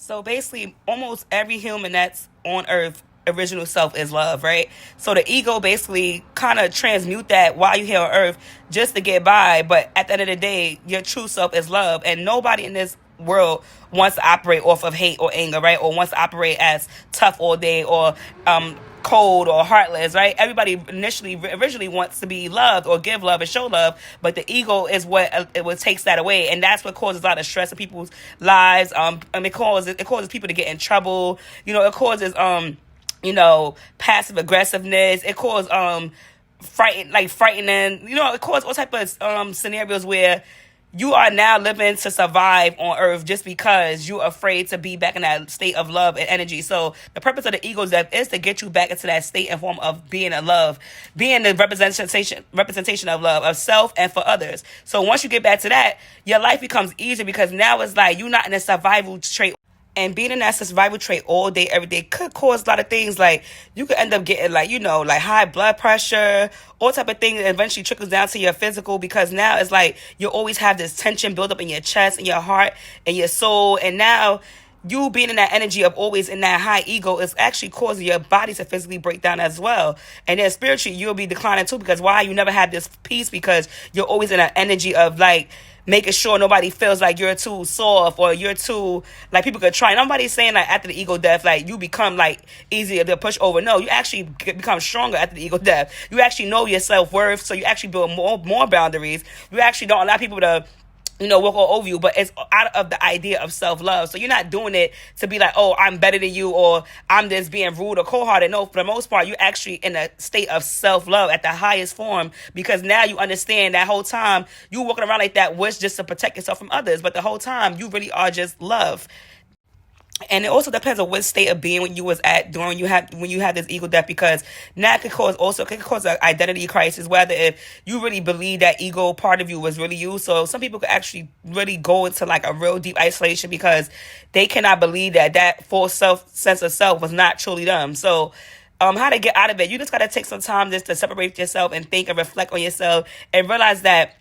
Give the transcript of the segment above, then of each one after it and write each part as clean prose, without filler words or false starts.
So basically, almost every human that's on Earth, original self is love, right? So the ego basically kind of transmute that while you're here on Earth just to get by. But at the end of the day, your true self is love, and nobody in this world wants to operate off of hate or anger, right? Or wants to operate as tough all day or cold or heartless, right? Everybody originally wants to be loved or give love and show love, but the ego is what takes that away, and that's what causes a lot of stress in people's lives. It causes people to get in trouble. It causes passive aggressiveness. It causes frightening. It causes all type of scenarios where you are now living to survive on Earth just because you're afraid to be back in that state of love and energy. So the purpose of the ego's death is to get you back into that state and form of being a love, being the representation of love, of self and for others. So once you get back to that, your life becomes easier because now it's like you're not in a survival trait. And being in that survival trait all day, every day could cause a lot of things. Like you could end up getting like high blood pressure, all type of things that eventually trickles down to your physical, because now it's like you always have this tension built up in your chest and your heart and your soul. And now you being in that energy of always in that high ego is actually causing your body to physically break down as well. And then spiritually, you'll be declining too, because why? You never have this peace because you're always in that energy of like making sure nobody feels like you're too soft or you're too, like, people could try. Nobody's saying like after the ego death, like you become like easier to push over. No, you actually become stronger after the ego death. You actually know your self-worth, so you actually build more boundaries. You actually don't allow people to walk all over you, but it's out of the idea of self-love. So you're not doing it to be like, oh, I'm better than you, or I'm just being rude or cold-hearted. No, for the most part, you're actually in a state of self-love at the highest form, because now you understand that whole time you walking around like that was just to protect yourself from others, but the whole time you really are just love. And it also depends on what state of being when you was at during when you had this ego death, because now it could cause an identity crisis, whether if you really believe that ego part of you was really you. So some people could actually really go into like a real deep isolation because they cannot believe that full sense of self was not truly them. So how to get out of it, you just got to take some time just to separate yourself and think and reflect on yourself and realize that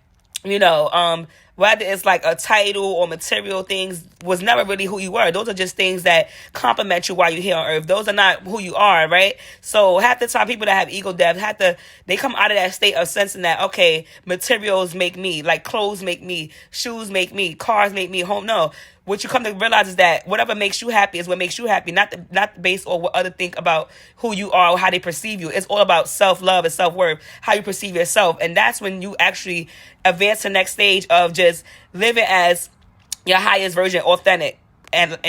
whether it's like a title or material things was never really who you were. Those are just things that complement you while you're here on Earth. Those are not who you are, right? So half the time people that have ego death they come out of that state of sensing that, okay, materials make me, like clothes make me, shoes make me, cars make me, home. No. What you come to realize is that whatever makes you happy is what makes you happy, not based on what others think about who you are or how they perceive you. It's all about self-love and self-worth, how you perceive yourself. And that's when you actually advance to the next stage of just living as your highest version, authentic. And